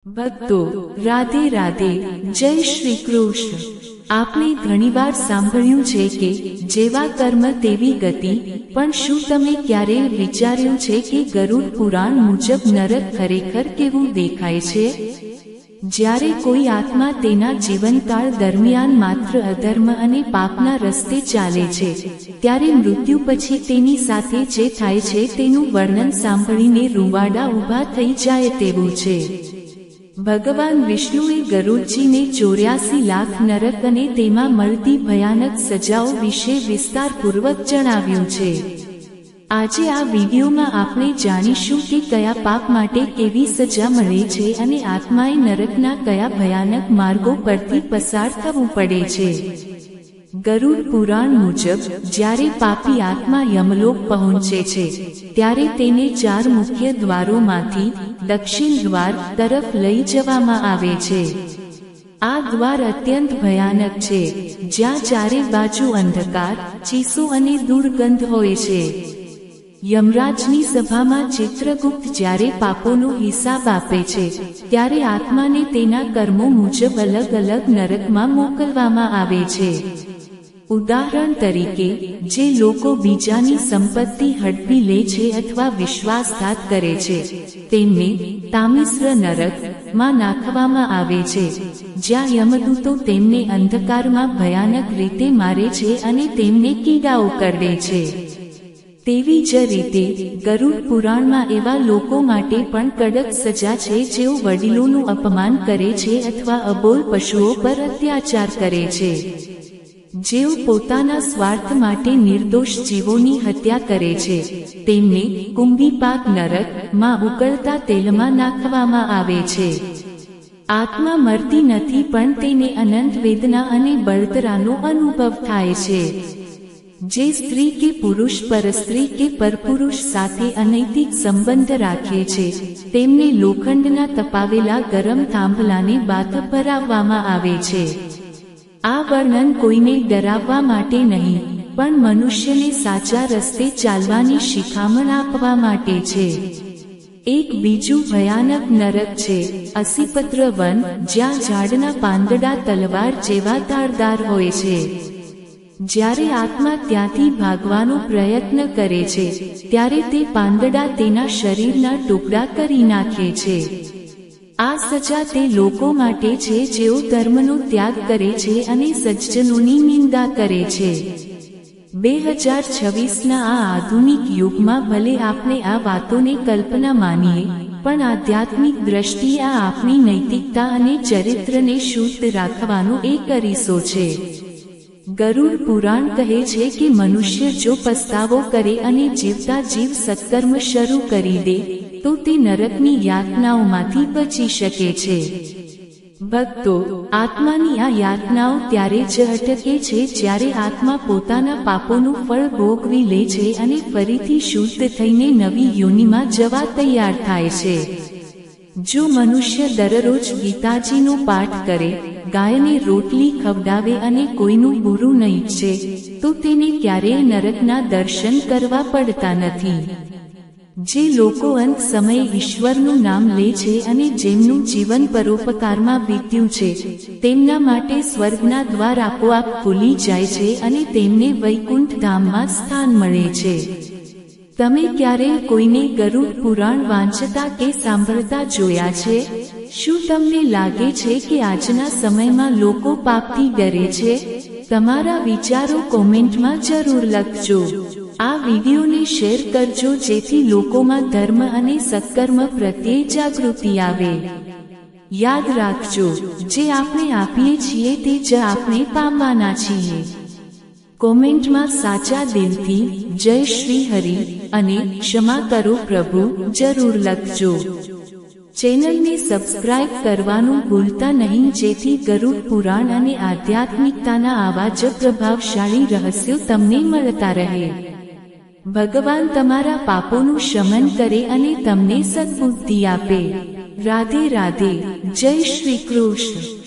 ભક્તો રાધે રાધે, જય શ્રી કૃષ્ણ। આપણે ઘણીવાર સાંભળ્યું છે કે જેવા કર્મ તેવી ગતિ, પણ શું તમે ક્યારેય વિચાર્યું છે કે ગરુડ પુરાણ મુજબ નરક ખરેખર કેવું દેખાય છે? જ્યારે કોઈ આત્મા તેના જીવનકાળ દરમિયાન માત્ર અધર્મ અને પાપના રસ્તે ચાલે છે, ત્યારે મૃત્યુ પછી તેની સાથે જે થાય છે તેનું વર્ણન સાંભળીને રૂવાડા ઊભા થઈ જાય તેવું છે। ભગવાન વિષ્ણુએ ગરુડજીને 84 લાખ નરક અને તેમાં મળતી ભયાનક સજાઓ વિશે વિસ્તારપૂર્વક જણાવ્યું છે। આજે આ વિડીયોમાં આપણે જાણીશું કે કયા પાપ માટે કેવી સજા મળે છે અને આત્માએ નરકના કયા ભયાનક માર્ગો પરથી પસાર થવું પડે છે। ગરુડ પુરાણ મુજબ જ્યારે પાપી આત્મા યમલોક પહોંચે છે, ત્યારે તેને 4 મુખ્ય દ્વારોમાંથી દક્ષિણ દ્વાર તરફ લઈ જવામાં આવે છે। આ દ્વાર અત્યંત ભયાનક છે, જ્યાં ચારે બાજુ અંધકાર, ચીસો અને દુર્ગંધ હોય છે। યમરાજની સભામાં ચિત્રગુપ્ત જ્યારે પાપોનો હિસાબ આપે છે, ત્યારે આત્માને તેના કર્મો મુજબ અલગ અલગ નરકમાં મોકલવામાં આવે છે। ઉદાહરણ તરીકે, જે લોકો બીજાની સંપત્તિ હડપી લે છે અથવા વિશ્વાસઘાત કરે છે, તેમને તામિશ્ર નરક માં નાખવામાં આવે છે, જ્યાં યમદૂતો તેમને અંધકારમાં ભયાનક રીતે મારે છે અને તેમને કીડાઓ કરડે છે। તેવી જ રીતે ગરુડ પુરાણમાં એવા લોકો માટે પણ કડક સજા છે જેઓ વડીલોનું અપમાન કરે છે અથવા અબોલ પશુઓ પર અત્યાચાર કરે છે, જેઓ પોતાના સ્વાર્થ માટે નિર્દોષ જીવોની હત્યા કરે છે, તેમને કુંભીપાક નરક માં ઉકળતા તેલમાં નાખવામાં આવે છે। આત્મા મરતી નથી, પણ તેને અનંત વેદના અને બળતરાનો અનુભવ થાય છે। જે સ્ત્રી કે પુરુષ પરસ્ત્રી કે પરપુરુષ સાથે અનૈતિક સંબંધ રાખે છે, તેમને લોખંડના તપાવેલા ગરમ થાંભલાને બાથ ભરાવવામાં આવે છે। આ વર્ણન કોઈને ડરાવવા માટે નહીં, પણ મનુષ્યને સાચા રસ્તે ચાલવાની શિખામણ આપવા માટે છે। એક બીજું ભયાનક નરક છે અસીપત્ર વન, જ્યાં ઝાડના પાંદડા તલવાર જેવા ધારદાર હોય છે। જ્યારે આત્મા ત્યાંથી ભાગવાનો પ્રયત્ન કરે છે, ત્યારે તે પાંદડા તેના શરીરના ટુકડા કરી નાખે છે। આ સજા તે લોકો માટે છે જેઓ ધર્મનો ત્યાગ કરે છે અને સજ્જનોની નિંદા કરે છે। 2026ના આ આધુનિક યુગમાં ભલે આપણે આ વાતોને કલ્પના માનીએ, પણ આધ્યાત્મિક દ્રષ્ટિએ આ આપણી નૈતિકતા અને ચરિત્રને શુદ્ધ રાખવાનો એક અરીસો છે। ગરુડ પુરાણ કહે છે કે મનુષ્ય જો પસ્તાવો કરે અને જીવતા જીવ સત્કર્મ શરૂ કરી દે, તો તે નરકની યાતનાઓમાંથી બચી શકે છે। ભક્તો, આત્માની આ યાતનાઓ ત્યારે જ અટકે છે જ્યારે આત્મા પોતાના પાપોનું ફળ ભોગવી લે છે અને ફરીથી શુદ્ધ થઈને નવી યોનિમાં જવા તૈયાર થાય છે। જો મનુષ્ય દરરોજ ગીતાજીનો પાઠ કરે, ગાયને રોટલી ખવડાવે અને કોઈનું બુરું ન ઈચ્છે, તો તેને ક્યારેય નરકના દર્શન કરવા પડતા નથી। જે લોકો અંત સમયે ઈશ્વરનું નામ લે છે અને જેમનું જીવન પરોપકારમાં વીત્યું છે, તેમના માટે સ્વર્ગના દ્વાર આપોઆપ ખુલી જાય છે અને તેમને વૈકુંઠ ધામમાં સ્થાન મળે છે। તમે ક્યારેય કોઈને ગરુડ પુરાણ વાંચતા કે સાંભળતા જોયા છે? શું તમને લાગે છે કે આજના સમયમાં લોકો પાપથી ડરે છે? તમારા વિચારો કોમેન્ટમાં જરૂર લખજો। આ વિડીયોને શેર કરજો જેથી લોકોમાં ધર્મ અને સત્કર્મ પ્રત્યે જાગૃતિ આવે। યાદ રાખજો, જે આપણે આપીએ છીએ તે જ આપણે પામવાના છીએ। કોમેન્ટમાં સાચા દિલથી જય શ્રી હરિ અને ક્ષમા કરો પ્રભુ જરૂર લખજો। ચેનલને સબસ્ક્રાઇબ કરવાનું ભૂલતા નહીં, જેથી ગરુડ પુરાણ અને આધ્યાત્મિકતાના આવા જ પ્રભાવશાળી રહસ્યો તમને મળતા રહે। ભગવાન તમારા પાપોનું શમન કરે અને તમને સદ્બુદ્ધિ આપે। રાધે રાધે, જય શ્રી કૃષ્ણ।